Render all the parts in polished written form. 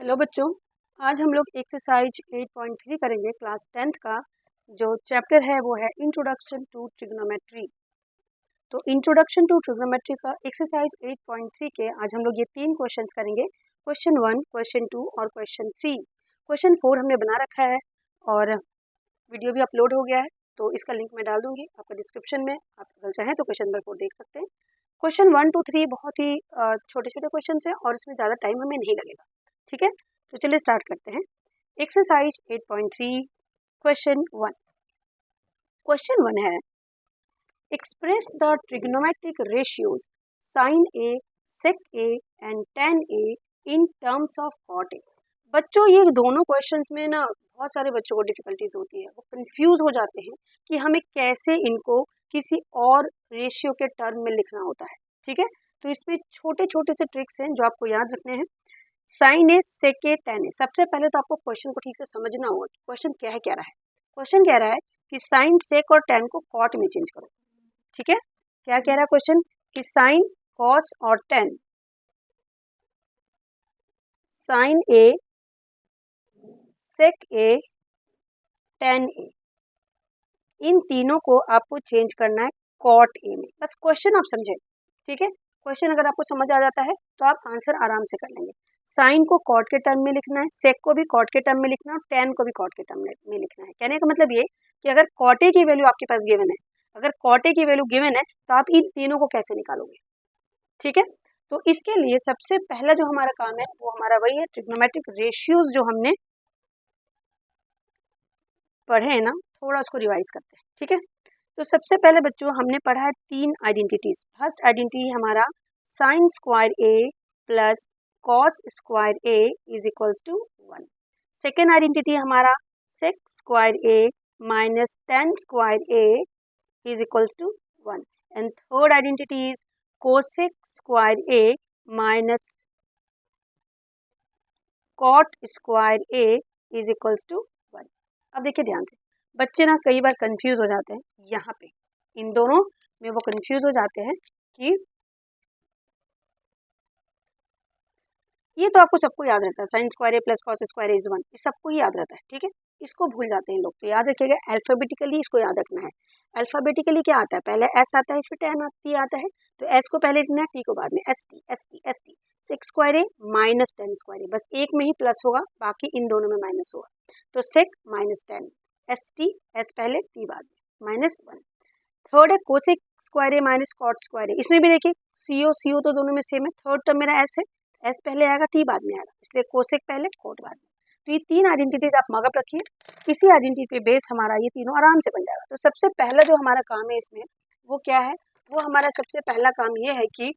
Hello बच्चों, आज हम लोग एक्सरसाइज 8.3 करेंगे क्लास 10th का। जो चैप्टर है वो है इंट्रोडक्शन टू ट्रिग्नोमेट्री। तो इंट्रोडक्शन टू ट्रिग्नोमेट्री का एक्सरसाइज 8.3 के आज हम लोग ये 3 क्वेश्चंस करेंगे। क्वेश्चन 1, क्वेश्चन 2 और क्वेश्चन 3। क्वेश्चन 4 हमने बना रखा है और वीडियो भी अपलोड हो गया है, तो इसका लिंक मैं डाल दूंगी आपका डिस्क्रिप्शन में। आप अगर चाहें तो क्वेश्चन नंबर 4 देख सकते हैं। क्वेश्चन 1, 2, 3 बहुत ही छोटे छोटे क्वेश्चन हैं और इसमें ज़्यादा टाइम हमें नहीं लगेगा। ठीक है, तो चलिए स्टार्ट करते हैं। Exercise 8.3 question 1। क्वेश्चन 1 है express the trigonometric ratios sine A, sec A and tan A in terms of cot A. बच्चों ये दोनों क्वेश्चंस में ना बहुत सारे बच्चों को डिफिकल्टीज होती है, वो कंफ्यूज हो जाते हैं कि हमें कैसे इनको किसी और रेशियो के टर्म में लिखना होता है। ठीक है, तो इसमें छोटे छोटे से ट्रिक्स हैं जो आपको याद रखने हैं। Sign A, sec A, tan ए। सबसे पहले तो आपको क्वेश्चन को ठीक से समझना होगा कि क्वेश्चन क्या रहा है। क्वेश्चन कह रहा है कि साइन, सेक और tan को कॉट में चेंज करो। ठीक है, क्या कह रहा है क्वेश्चन कि साइन, कॉस और tan, sign A, sec A, tan A, इन तीनों को आपको चेंज करना है कॉट ए में। बस क्वेश्चन आप समझे। ठीक है, क्वेश्चन अगर आपको समझ आ जाता है तो आप आंसर आराम से कर लेंगे। साइन को कॉट के टर्म में लिखना है, सेक को भी कॉट के टर्म में लिखना है और tan को भी कॉट के टर्म में लिखना है। कहने का मतलब ये कि अगर कॉट ए की वैल्यू आपके पास गिवन है, अगर कॉट ए की वैल्यू गिवन है तो आप इन तीनों को कैसे निकालोगे। ठीक है, तो इसके लिए सबसे पहला जो हमारा काम है वो हमारा वही है, ट्रिग्नोमेट्रिक रेशियोज जो हमने पढ़े हैं ना, थोड़ा उसको रिवाइज करते हैं। ठीक है, तो सबसे पहले बच्चों हमने पढ़ा है 3 आइडेंटिटीज। फर्स्ट आइडेंटिटी हमारा sine square A plus cos square A is equals to 1। Second identity हमारा sec square A minus tan square A is equals to 1। And third identity is cosec square A minus cot square A is equals to 1। अब देखिए ध्यान से, बच्चे ना कई बार confuse हो जाते हैं यहाँ पे, इन दोनों में वो कंफ्यूज हो जाते हैं कि ये तो आपको सबको याद रहता है, sign square A plus cos square is 1, ये सबको ही याद रहता है। ठीक है, इसको भूल जाते हैं लोग, तो याद रखिएगा अल्फाबेटिकली इसको याद रखना है। अल्फाबेटिकली क्या आता है, पहले एस आता है फिर tan आता है, तो एस को पहले लिखना है, टी को बाद में, S T S T S T. Sec square A minus tan square A, बस एक में ही प्लस होगा, बाकी इन दोनों में माइनस होगा, तो sec minus tan, S T, S पहले टी बाद में, -1। थर्ड है cosec square A minus cot square A, इसमें भी देखिए सी ओ तो दोनों में सेम है। थर्ड टर्म मेरा एस है, एस पहले आएगा टी बाद में आएगा, इसलिए कोसेक पहले कोट बाद में। तो ये 3 आइडेंटिटीज आप मगअप रखिए, इसी आइडेंटिटी पे बेस हमारा ये तीनों आराम से बन जाएगा। तो सबसे पहला जो हमारा काम है इसमें वो क्या है, वो हमारा सबसे पहला काम ये है कि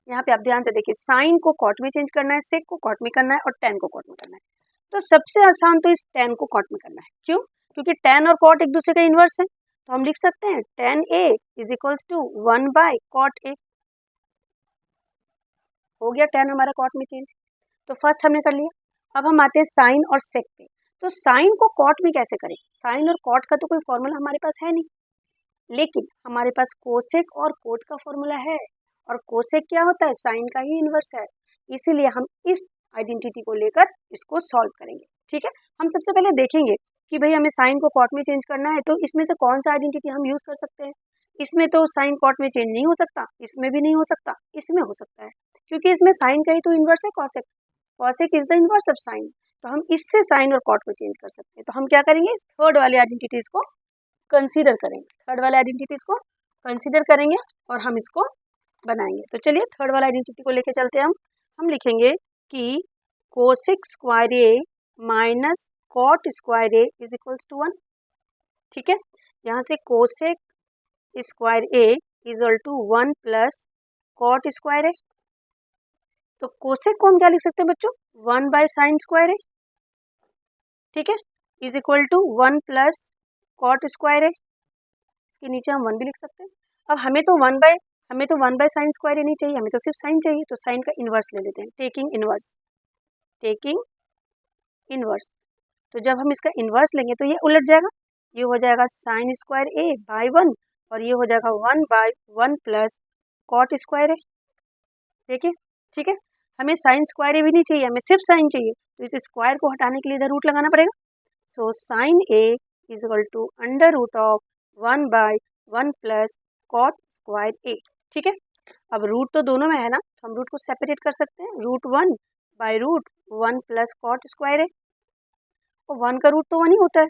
यहाँ पे आप ध्यान से देखिए, साइन को कॉट में चेंज करना है, सेक को कॉट में करना है और tan को कॉट में करना है। तो सबसे आसान तो इस tan को कॉट में करना है। क्यों? क्योंकि tan और कॉट एक दूसरे का इन्वर्स है, तो हम लिख सकते हैं tan a is equals to 1 by cot a। हो गया tan हमारा कॉट में चेंज, तो फर्स्ट हमने कर लिया। अब हम आते हैं साइन और सेक पे। तो साइन को कॉट में कैसे करें, साइन और कॉट का तो कोई फॉर्मूला हमारे पास है नहीं, लेकिन हमारे पास कोसेक और कोट का फॉर्मूला है, और कोसेक क्या होता है, साइन का ही इन्वर्स है। इसीलिए हम इस आइडेंटिटी को लेकर इसको सॉल्व करेंगे। ठीक है, हम सबसे पहले देखेंगे कि भाई हमें साइन को कॉट में चेंज करना है, तो इसमें से कौन सा आइडेंटिटी हम यूज कर सकते हैं। इसमें तो साइन कॉट में चेंज नहीं हो सकता, इसमें भी नहीं हो सकता, इसमें हो सकता है, क्योंकि इसमें साइन का ही तो इन्वर्स है cosec. Cosec is the inverse of sine, तो हम इससे साइन और कॉट को चेंज कर सकते हैं। तो हम क्या करेंगे, थर्ड वाले आइडेंटिटीज को कंसीडर करेंगे, थर्ड वाले आइडेंटिटीज को कंसीडर करेंगे और हम इसको बनाएंगे। तो चलिए थर्ड वाला आइडेंटिटी को लेके चलते हैं। हम लिखेंगे कि cosec square A minus cot square A is equals to 1। ठीक है, यहाँ से cosec square A equal to 1 plus cot square A. तो कोसेक को हम क्या लिख सकते हैं बच्चों, 1 बाय साइन स्क्वायर ए। ठीक है, is equal to 1 plus cot square A, इसके नीचे हम 1 भी लिख सकते हैं। अब हमें तो 1 बाय साइन स्क्वायर ए नहीं चाहिए, हमें तो सिर्फ साइन चाहिए, तो साइन का इन्वर्स ले लेते हैं, टेकिंग इन्वर्स। तो जब हम इसका इन्वर्स लेंगे तो ये उलट जाएगा, ये हो जाएगा साइन स्क्वायर ए बाय 1 और ये हो जाएगा 1 बाय 1 प्लस कॉट स्क्वायर ए। देखिए, ठीक है, हमें साइन स्क्वायर ए भी नहीं चाहिए, हमें सिर्फ साइन चाहिए, तो इस स्क्वायर को हटाने के लिए इधर रूट लगाना पड़ेगा। So sine A is equal to under root of 1/1 plus cot square A. ठीक है, अब रूट तो दोनों में है ना, तो हम रूट को सेपरेट कर सकते हैं, √1/√1 प्लस कॉट स्क्वायर ए, और 1 का रूट तो 1 ही होता है,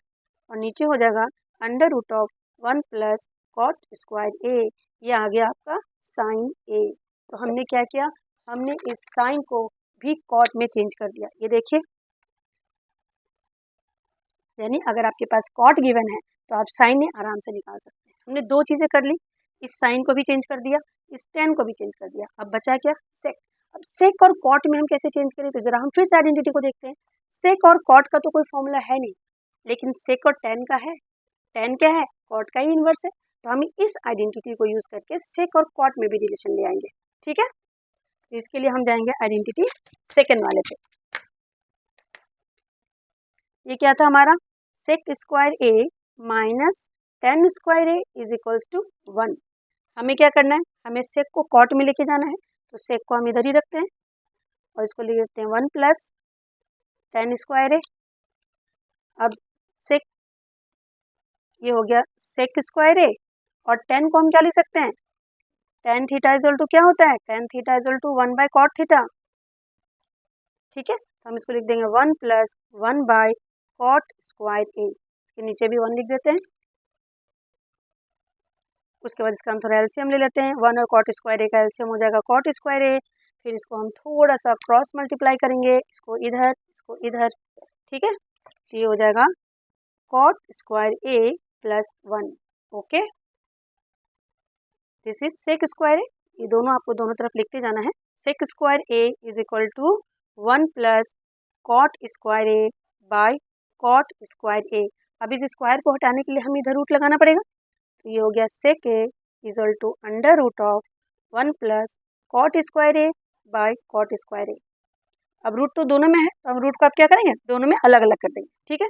और नीचे हो जाएगा under root of 1 plus cot square A, ये आ गया आपका साइन ए। तो हमने क्या किया, हमने इस साइन को भी कॉट में चेंज कर दिया। ये देखिए, यानी अगर आपके पास कॉट गिवन है तो आप साइन ने आराम से निकाल सकते हैं। हमने दो चीज़ें कर ली, इस साइन को भी चेंज कर दिया, इस टेन को भी चेंज कर दिया। अब बचा क्या, सेक। अब सेक और कॉट में हम कैसे चेंज करें, तो जरा हम फिर से आइडेंटिटी को देखते हैं। सेक और कॉट का तो कोई फॉर्मूला है नहीं, लेकिन सेक और टेन का है। टेन क्या है, कॉट का ही इन्वर्स है, तो हम इस आइडेंटिटी को यूज करके सेक और कॉट में भी रिलेशन ले आएंगे। ठीक है, तो इसके लिए हम जाएंगे आइडेंटिटी सेकेंड वाले पे। ये क्या था हमारा, sec square A minus tan square A is equals to 1। हमें क्या करना है, हमें सेक को कॉट में लेके जाना है, तो सेक को हम इधर ही रखते हैं और इसको लिख देते हैं 1 प्लस टेन स्क्वायर ए। अब सेक, ये हो गया सेक स्क्वायर ए, और टेन को हम क्या लिख सकते हैं, टेन थीटा इजल टू क्या होता है, टेन थीटा इजल टू 1/कॉट थीटा। ठीक है, तो हम इसको लिख देंगे 1 प्लस 1/कॉट स्क्वायर ए, इसके नीचे भी 1 लिख देते हैं। उसके बाद इसका हम थोड़ा एलसीएम ले लेते हैं, 1 और कॉट स्क्वायर ए का एलसीएम हो जाएगा कॉट स्क्वायर ए। फिर इसको हम थोड़ा सा क्रॉस मल्टीप्लाई करेंगे, इसको इधर इसको इधर। ठीक है, तो ये हो जाएगा cot square A plus 1। Okay, this is sec square A. ये दोनों आपको दोनों तरफ लिखते जाना है। Sec square A is equal to 1 plus cot square A by cot square A. अब इस स्क्वायर को हटाने के लिए हमें इधर रूट लगाना पड़ेगा, तो ये हो गया sec A equal to under root of 1 plus cot square A by cot square A. अब रूट तो दोनों में है, तो हम रूट को आप क्या करेंगे, दोनों में अलग अलग कर देंगे। ठीक है,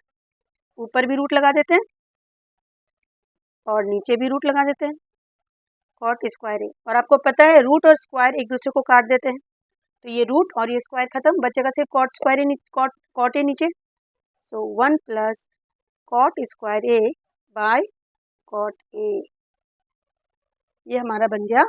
ऊपर भी रूट लगा देते हैं और नीचे भी रूट लगा देते हैं, कॉट स्क्वायर ए। और आपको पता है रूट और स्क्वायर एक दूसरे को काट देते हैं, तो ये रूट और ये स्क्वायर खत्म, बचेगा सिर्फ cot square A, cot A नीचे। So 1 plus cot square A by cot A, ये हमारा बन गया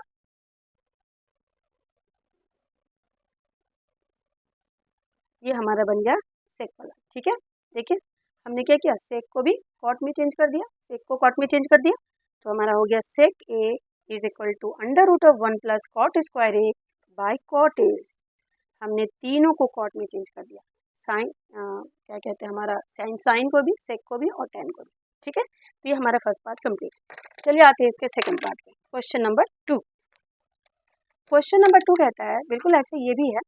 सेक वाला। ठीक है, देखिए हमने क्या किया, सेक को भी कॉट में चेंज कर दिया, सेक को कॉट में चेंज कर दिया, तो हमारा हो गया sec A is equal to under root of 1 plus cot square A by cot A. हमने तीनों को कॉट में चेंज कर दिया, साइन क्या कहते हैं हमारा साइन को भी, सेक को भी और टेन को भी। ठीक है, तो ये हमारा फर्स्ट पार्ट कंप्लीट। चलिए आते हैं इसके सेकंड पार्ट पे, क्वेश्चन नंबर 2। क्वेश्चन नंबर 2 कहता है बिल्कुल ऐसे, ये भी है,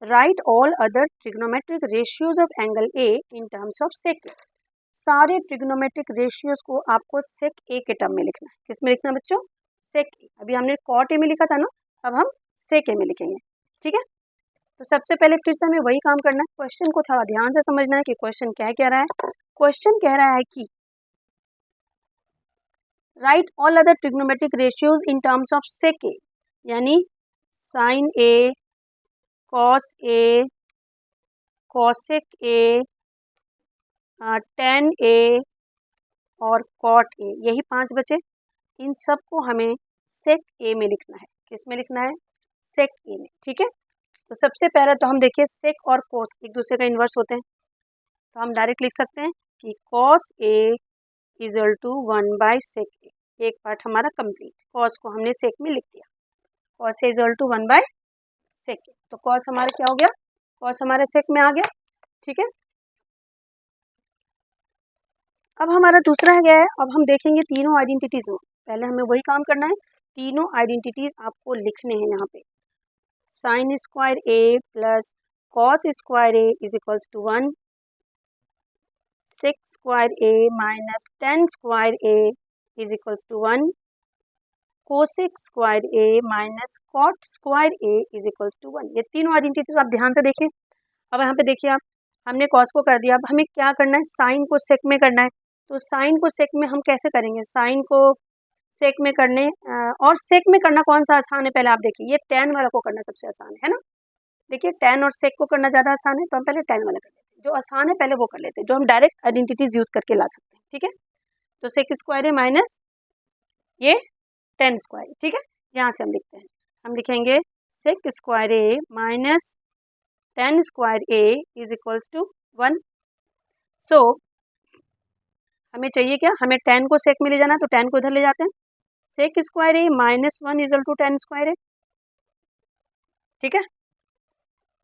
right all other trigonometric ratios of angle A in terms of sec. सारे ट्रिग्नोमेट्रिक रेशियोज को आपको सेक ए के टर्म में लिखना है। किस में लिखना है बच्चों, सेक ए। अभी हमने कॉट ए में लिखा था ना, अब हम सेक ए में लिखेंगे। ठीक है, तो सबसे पहले फिर से हमें वही काम करना है, क्वेश्चन को थोड़ा ध्यान से समझना है कि क्वेश्चन क्या कह रहा है। क्वेश्चन कह रहा है कि right all other trigonometric ratios in terms of sec A, यानी sine A, cos A, cosec A, tan A और कॉट ए, यही 5 बचे। इन सब को हमें सेक ए में लिखना है। किस में लिखना है, सेक ए में। ठीक है, तो सबसे पहले तो हम देखिए सेक और कोस एक दूसरे का इन्वर्स होते हैं, तो हम डायरेक्ट लिख सकते हैं कि कॉस ए इजल टू 1/सेक ए। एक पार्ट हमारा कंप्लीट, कॉस को हमने सेक में लिख दिया, कॉस ए इजल टू 1/सेक ए। तो कॉस हमारा क्या हो गया, कॉस हमारे सेक में आ गया। ठीक है, अब हमारा दूसरा है गया है, अब हम देखेंगे तीनों आइडेंटिटीज में। पहले हमें वही काम करना है, तीनों आइडेंटिटीज आपको लिखने हैं यहाँ पे। Sine square A plus cos square A is equals to 1, sec square A minus tan square A is equals to 1, cosec square A minus cot square A is equals to 1। ये तीनों identities आप ध्यान से देखिए। अब यहाँ पे देखिए आप, हमने कॉस को कर दिया, अब हमें क्या करना है, साइन को सेक में करना है। तो साइन को सेक में हम कैसे करेंगे, साइन को सेक में करने और सेक में करना कौन सा आसान है, पहले आप देखिए, ये टेन वाला को करना सबसे आसान है ना। देखिए tan और sec को करना ज़्यादा आसान है, तो हम पहले tan वाला कर लेते हैं। जो आसान है पहले वो कर लेते हैं, जो हम डायरेक्ट आइडेंटिटीज यूज करके ला सकते हैं। ठीक है, तो sec स्क्वायर है माइनस ये tan स्क्वायर। ठीक है, यहाँ से हम लिखते हैं, हम लिखेंगे sec square A minus tan square A is equals to 1। So हमें चाहिए क्या, हमें tan को sec में ले जाना, तो tan को इधर ले जाते हैं। sec square A minus 1 equal to tan square A. ठीक है,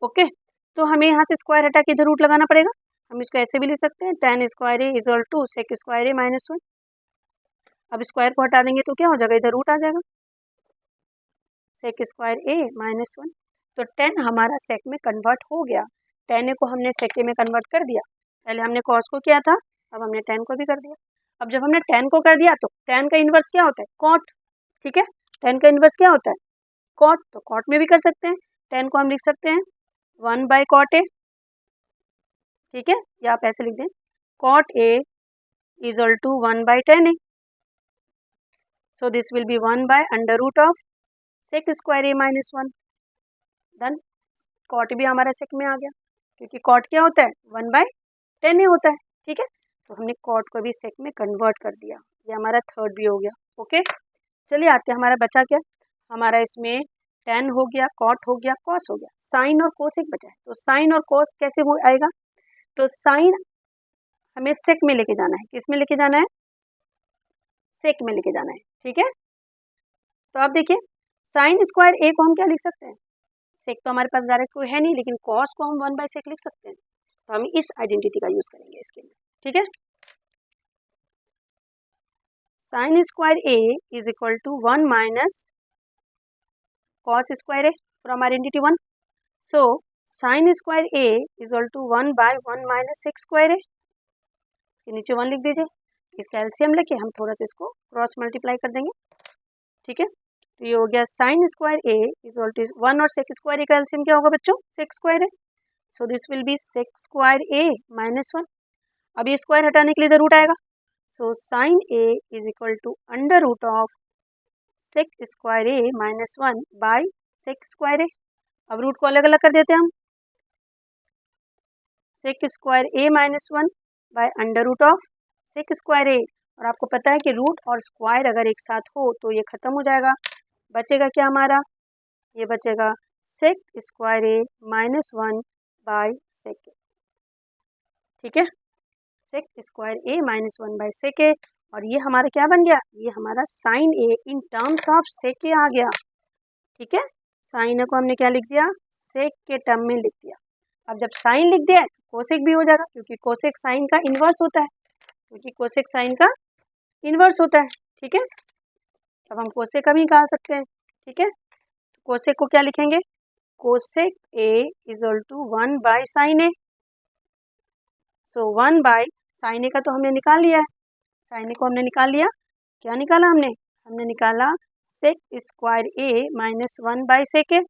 ओके, तो हमें यहाँ से स्क्वायर हटा के इधर रूट लगाना पड़ेगा। हम इसको ऐसे भी लिख सकते हैं, tan square A equal to sec square A minus 1। अब स्क्वायर को हटा देंगे तो क्या हो जाएगा, इधर रूट आ जाएगा, sec स्क्वायर ए माइनस 1। तो tan हमारा sec में कन्वर्ट हो गया, tan को हमने sec में कन्वर्ट कर दिया। पहले हमने cos को किया था, अब हमने tan को भी कर दिया। अब जब हमने tan को कर दिया तो tan का इन्वर्स क्या होता है, cot। ठीक है, tan का इन्वर्स क्या होता है, cot, तो cot में भी कर सकते हैं। tan को हम लिख सकते हैं 1 बाय cot ए। ठीक है, या आप ऐसे लिख दें cot A equal to 1 by tan A. So this will be 1 by under root of sec square A minus 1। Then cot भी हमारा sec में आ गया, क्योंकि cot क्या होता है, 1 बाय tan ए होता है। ठीक है, तो हमने cot को भी sec में कन्वर्ट कर दिया, ये हमारा थर्ड भी हो गया। ओके, चलिए आते हैं, हमारा बचा क्या, हमारा इसमें tan हो गया, cot हो गया, cos हो गया, sin और cos एक बचा है। तो sin और cos कैसे वो आएगा, तो sin हमें sec में लेके जाना है, किस में लेके जाना है, sec में लेके जाना है। ठीक है, तो आप देखिए sin स्क्वायर ए को हम क्या लिख सकते हैं, sec तो हमारे पास डायरेक्ट कोई है नहीं, लेकिन cos को हम 1 बाय sec लिख सकते हैं। तो हम इस आइडेंटिटी का यूज करेंगे इसके लिए। ठीक है, sin square A is equal to 1 minus cos square A from identity 1। So sin square A is equal to 1 by 1 minus sec square A, के नीचे 1 लिख दीजिए। इसका एलसीएम लेके हम थोड़ा सा इसको क्रॉस मल्टीप्लाई कर देंगे। ठीक है, तो ये हो गया sin square A is equal to 1 और sec स्क्वायर ए का एलसीएम क्या होगा बच्चों, sec स्क्वायर है। सो this will B sec square A minus 1। अब ये स्क्वायर हटाने के लिए इधर रूट आएगा, so sin A is equal to under root of sec square A minus 1 by sec square A. अब रूट को अलग अलग कर देते हैं हम, sec square A minus 1 by under root of sec square A. और आपको पता है कि रूट और स्क्वायर अगर एक साथ हो तो ये खत्म हो जाएगा, बचेगा क्या हमारा, ये बचेगा sec square A minus 1 by sec ए। ठीक है, sec square A minus 1 by sec ए, और ये हमारा क्या बन गया, ये हमारा sin A in terms of sec ए आ गया। ठीक है, sin को हमने क्या लिख दिया, sec के टर्म में लिख दिया। अब जब sin लिख दिया तो कोसेक भी हो जाएगा, क्योंकि कोसेक साइन का इन्वर्स होता है, क्योंकि कोसेक साइन का इन्वर्स होता है। ठीक है, अब हम कोसेक का भी निकाल सकते हैं। ठीक है, कोसेक को क्या लिखेंगे, cosec A equal to 1 by sine A. So 1 by sine A का तो हमने निकाल लिया है, साइन ए को हमने निकाल लिया, क्या निकाला हमने, हमने निकाला sec square A minus 1 by sec A.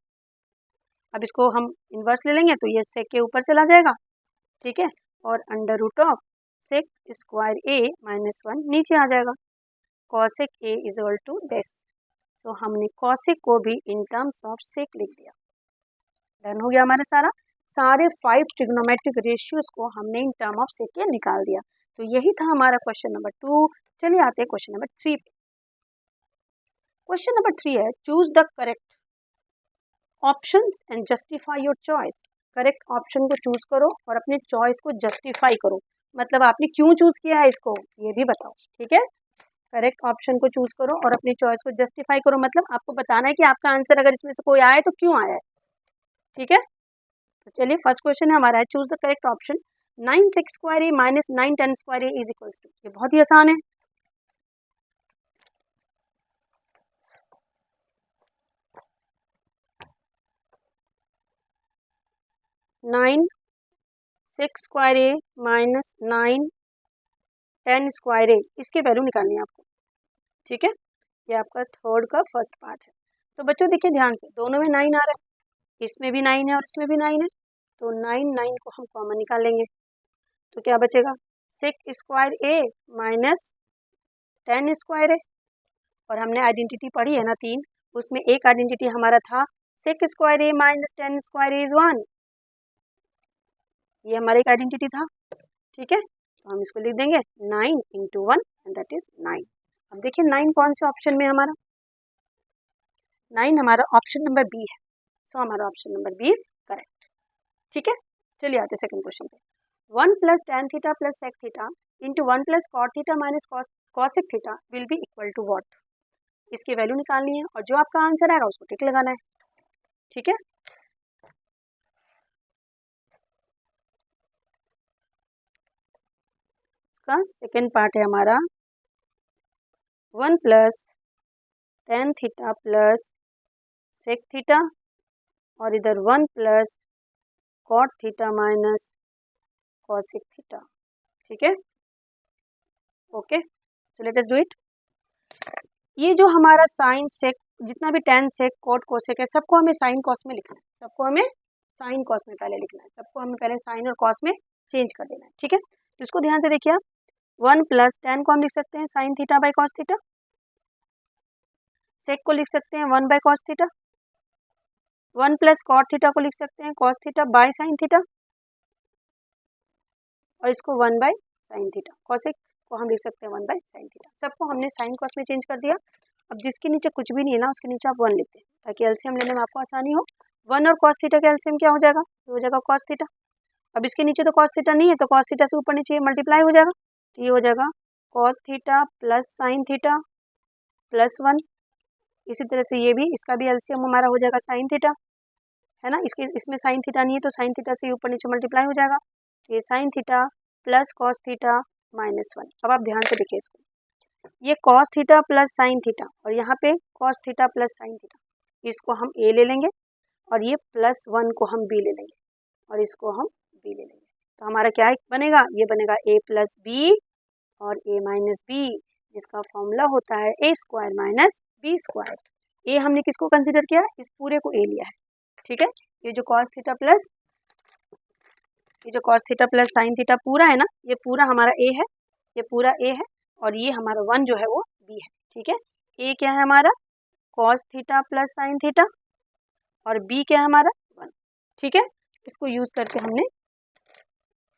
अब इसको हम इन्वर्स ले लेंगे तो ये सेक के ऊपर चला जाएगा। ठीक है, और under root of sec square A minus 1 नीचे आ जाएगा, cosec A is equal to this. तो हमने कॉसेक को भी इन टर्म्स ऑफ सेक लिख दिया। डन हो गया हमारा सारे 5 ट्रिग्नोमेट्रिक रेशियोज को हमने इन टर्म ऑफ सेक के निकाल दिया। तो यही था हमारा क्वेश्चन नंबर 2। चलिए आते हैं क्वेश्चन नंबर 3 पे। क्वेश्चन नंबर 3 है, choose the correct options and justify your choice. Correct option को चूज करो और अपने चॉइस को जस्टिफाई करो, मतलब आपने क्यों चूज किया है इसको ये भी बताओ। ठीक है, करेक्ट ऑप्शन को चूज करो और अपनी चॉइस को जस्टिफाई करो, मतलब आपको बताना है कि आपका आंसर अगर इसमें से कोई आया है तो क्यों आया है। ठीक है, तो चलिए फर्स्ट क्वेश्चन है हमारा है, choose the correct option. 9 sec square A minus 9 10 square A is equals to, ये बहुत ही आसान है। 9 sec square A minus 9 10 square A, इसके वैल्यू निकालनी है आपको। ठीक है, ये आपका थर्ड का फर्स्ट पार्ट है। तो बच्चों देखिए ध्यान से, दोनों में 9 आ रहा है, इसमें भी 9 है और इसमें भी 9 है, तो 9 को हम कॉमन निकाल लेंगे तो क्या बचेगा, सेक square A minus 10 square A. और हमने आइडेंटिटी पढ़ी है ना 3, उसमें एक आइडेंटिटी हमारा था sec square A minus tan square A is 1। ये हमारा एक आइडेंटिटी था, ठीक है। तो हम इसको लिख देंगे 9 इंटू 1 एंड दैट इज 9। अब देखिए 9 कौन से ऑप्शन में है हमारा, 9 हमारा ऑप्शन नंबर बी है। सो हमारा option number B is correct, ठीक है। चलिए आते सेकंड क्वेश्चन पे। 1 plus tan theta plus sec theta into 1 plus cot theta minus cosec theta will be equal to what. इसकी वैल्यू निकालनी है और जो आपका आंसर आएगा उसको टिक लगाना है, ठीक है। इसका सेकेंड पार्ट है हमारा 1 plus tan theta plus sec theta और इधर 1 plus cot theta minus cosec theta, ठीक है। Okay, so let us do it. ये जो हमारा साइन सेक, जितना भी टेन सेक कॉट कोसेक है, सबको हमें साइन कॉस में लिखना है, सबको हमें साइन कॉस में पहले लिखना है, सबको हमें पहले साइन और कॉस में चेंज कर देना है, ठीक है। तो इसको ध्यान से देखिए आप, 1 प्लस टेन को हम लिख सकते हैं sine theta by cos theta, sec को लिख सकते हैं 1 by cos theta, 1 plus cot theta को लिख सकते हैं cos theta by sine theta, और इसको 1 बाई साइन थीटा, कॉसेक को हम लिख सकते हैं 1 बाई साइन थीटा। सबको हमने साइन कॉस में चेंज कर दिया। अब जिसके नीचे कुछ भी नहीं है ना, उसके नीचे आप 1 लिखते हैं ताकि एलसीएम लेने में आपको आसानी हो। 1 और कॉस थीटा का एलसीएम क्या हो जाएगा, ये हो जाएगा कॉस थीटा। अब इसके नीचे तो कॉस थीटा नहीं है, तो कॉस थीटा से ऊपर नीचे मल्टीप्लाई हो जाएगा, तो ये हो जाएगा cos theta plus sine theta plus 1। इसी तरह से ये भी, इसका भी एलसीएम हमारा हो जाएगा साइन थीटा, है ना। इसमें साइन थीटा नहीं है तो साइन थीटा से ऊपर नीचे मल्टीप्लाई हो जाएगा, तो ये sine theta plus cos theta minus 1। अब आप ध्यान से देखिए इसको, ये cos theta plus sign theta और यहाँ पे cos theta plus sine theta, इसको हम ए ले लेंगे और ये प्लस 1 को हम बी ले लेंगे और इसको हम बी ले लेंगे। तो हमारा क्या बनेगा, ये बनेगा ए प्लस बी और ए माइनस बी, जिसका फॉर्मूला होता है A square minus B square. ए हमने किसको कंसीडर किया, इस पूरे को ए लिया है, ठीक है। ये जो cos theta plus sine theta पूरा है ना, ये पूरा हमारा ए है, ये पूरा ए है और ये हमारा 1 जो है वो बी है, ठीक है। ए क्या है हमारा cos theta plus sign theta और बी क्या है हमारा 1, ठीक है। इसको यूज करके हमने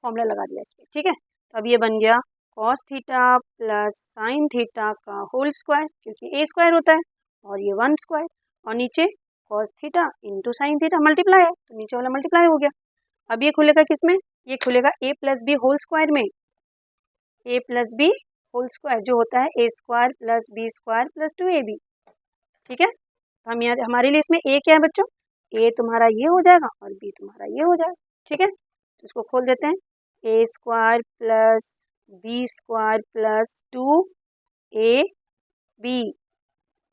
फॉर्मूला लगा दिया इस पर, ठीक है। तो अब ये बन गया cos theta plus sine theta का होल स्क्वायर, क्योंकि ए स्क्वायर होता है, और ये 1 स्क्वायर, और नीचे cos theta into sine theta multiply है, तो नीचे वाला मल्टीप्लाई हो गया। अब ये खुलेगा किसमें, ये खुलेगा A plus B whole square में, A plus B whole square जो होता है A square plus B square plus 2ab, ठीक है। तो हम यहाँ, हमारे लिए इसमें ए क्या है बच्चों, ए तुम्हारा ये हो जाएगा और बी तुम्हारा ये हो जाएगा, ठीक है। तो इसको खोल देते हैं, A square plus B square plus 2ab,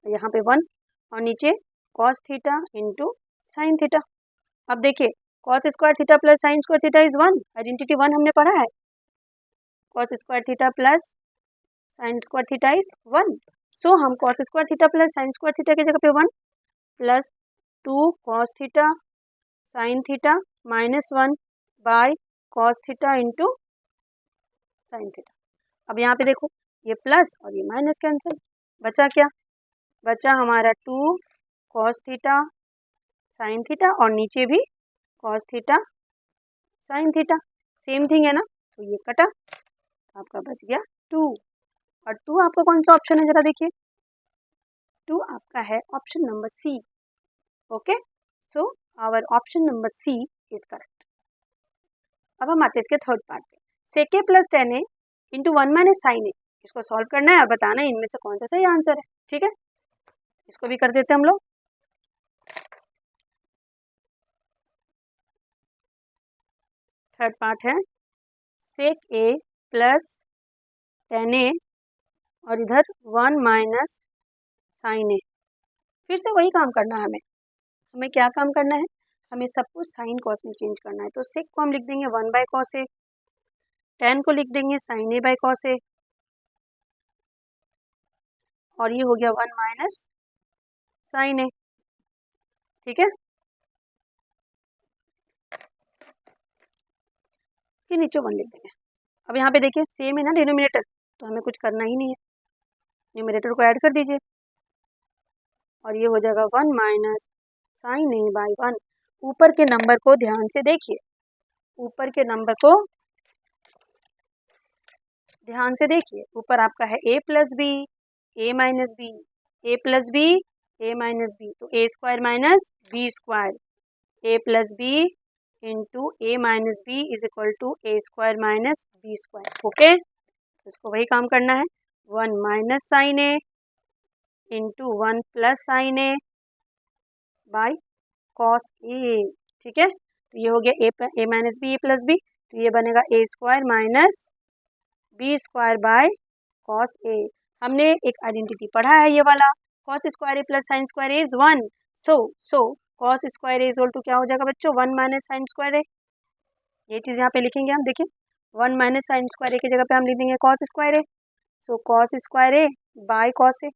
यहाँ पे 1 और नीचे cos theta into sine theta. अब देखिए cos square theta plus sine square theta is 1, identity 1 हमने पढ़ा है, cos square theta plus sine square theta is 1। So हम cos square theta plus sine square theta की जगह पे 1 plus 2 cos theta sine theta minus 1 by cos theta into sine theta. अब यहाँ पे देखो ये प्लस और ये माइनस कैंसिल, बचा क्या, बचा हमारा 2 कॉस थीटा साइन थीटा और नीचे भी cos theta sine theta, same thing है ना, तो ये कटा, आपका बच गया 2। और 2 आपका कौन सा ऑप्शन है जरा देखिए, 2 आपका है option number C. Okay, so our option number C is correct. अब हम आते हैं इसके थर्ड पार्ट पे, sec A plus tan A into 1 minus sine A. इसको सॉल्व करना है और बताना है इनमें से कौन सा सही आंसर है, ठीक है। इसको भी कर देते हैं हम लोग। थर्ड पार्ट है सेक ए प्लस टेन ए और इधर 1 माइनस साइन ए। फिर से वही काम करना है हमें, हमें क्या काम करना है, हमें सब कुछ साइन कॉस में चेंज करना है। तो सेक को हम लिख देंगे 1 बाय कॉस ए, टेन को लिख देंगे साइन ए बाय कॉस ए, और ये हो गया 1 माइनस साइन ए, ठीक है। इसके नीचे 1 लिख देंगे। अब यहाँ पे देखिए सेम है ना डिनोमिनेटर, तो हमें कुछ करना ही नहीं है, न्यूमरेटर को ऐड कर दीजिए और ये हो जाएगा 1 माइनस साइन ए बाई 1। ऊपर के नंबर को ध्यान से देखिए, ऊपर के नंबर को ध्यान से देखिए। ऊपर आपका है a plus B, A minus B, A plus B, A minus B, तो A square minus B square, A plus B into A minus B is equal to A square minus B square. Okay, इसको वही काम करना है, 1 minus sine A into 1 plus sine A by cos A. ठीक है, तो ये हो गया A minus B, A plus B, तो ये बनेगा ए square minus B square by cos A. हमने एक आइडेंटिटी पढ़ा है ये वाला, cos square A plus sine square A is 1। So cos square A is equal to क्या हो जाएगा बच्चों, 1 माइनस साइन स्क्वायर ए। ये चीज़ यहाँ पे लिखेंगे हम, देखिए 1 माइनस साइन स्क्वायर ए की जगह पे हम लिख देंगे cos square A. So cos square A by cos A.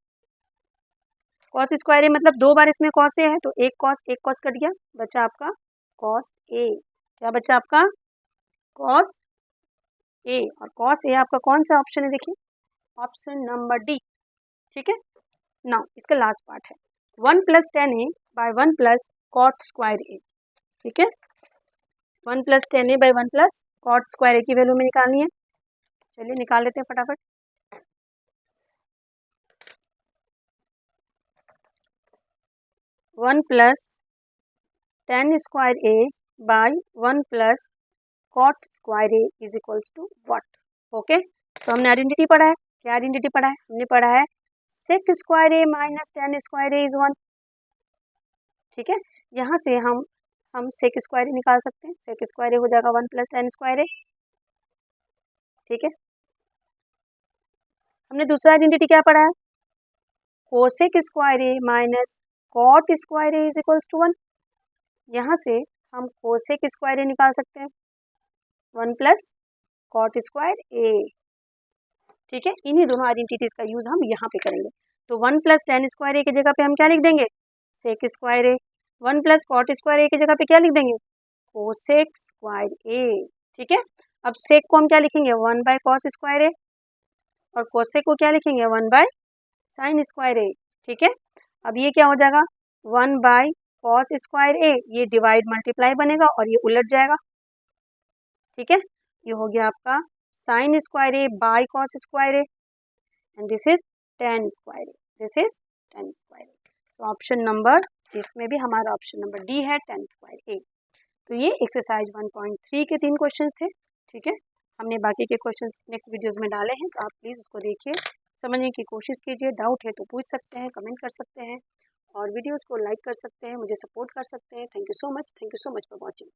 Cos square A मतलब 2 बार इसमें कॉस ए है, तो एक कॉस कट गया, बचा आपका कॉस ए। क्या बचा आपका, कॉस ए। और कॉस ए आपका कौन सा ऑप्शन है, देखिए ऑप्शन नंबर डी। ठीक है, नाउ इसका लास्ट पार्ट है 1 plus tan A by 1 plus cot square A. ठीक है, 1 plus tan A by 1 plus cot square A की वैल्यू में निकालनी है। चलिए निकाल लेते हैं फटाफट। 1 plus tan square A by 1 plus cot square A is equals to what. Okay, तो हमने आइडेंटिटी पढ़ा है, क्या आइडेंटिटी पढ़ा है, हमने पढ़ा है sec square A minus tan square A is 1। ठीक है, यहाँ से हम सेक स्क्वायर ए निकाल सकते हैं, सेक स्क्वायर ए हो जाएगा 1 प्लस टेन स्क्वायर ए। ठीक है, हमने दूसरा आइडेंटिटी क्या पढ़ा है, cosec square A minus cot square A is equals to 1। यहाँ से हम कोसेक स्क्वायर ए निकाल सकते हैं, 1 प्लस कॉट स्क्वायर ए। ठीक है, इन्हीं दोनों आइडेंटिटीज का यूज हम यहाँ पे करेंगे। तो 1 प्लस टेन स्क्वायर ए की जगह पे हम क्या लिख देंगे, सेक square A. 1 plus cot square A की जगह पे क्या लिख देंगे, कोसेक स्क्वायर ए। ठीक है, अब सेक को हम क्या लिखेंगे, 1 बाय कॉस स्क्वायर ए, और कोसेक को क्या लिखेंगे, 1 बाय साइन स्क्वायर ए। ठीक है, अब ये क्या हो जाएगा, 1 बाय कॉस स्क्वायर ए, ये डिवाइड मल्टीप्लाई बनेगा और ये उलट जाएगा। ठीक है, ये हो गया आपका sine square A by cos square A, and this is tan square A, this is tan square A. तो ऑप्शन नंबर, इसमें भी हमारा ऑप्शन नंबर डी है, टेन स्क्वायर ए। तो ये एक्सरसाइज 1.3 के 3 क्वेश्चन थे। ठीक है, हमने बाकी के क्वेश्चन नेक्स्ट वीडियोस में डाले हैं, तो आप प्लीज़ उसको देखिए, समझने की कोशिश कीजिए। डाउट है तो पूछ सकते हैं, कमेंट कर सकते हैं, और वीडियोस को लाइक कर सकते हैं, मुझे सपोर्ट कर सकते हैं। Thank you so much for watching.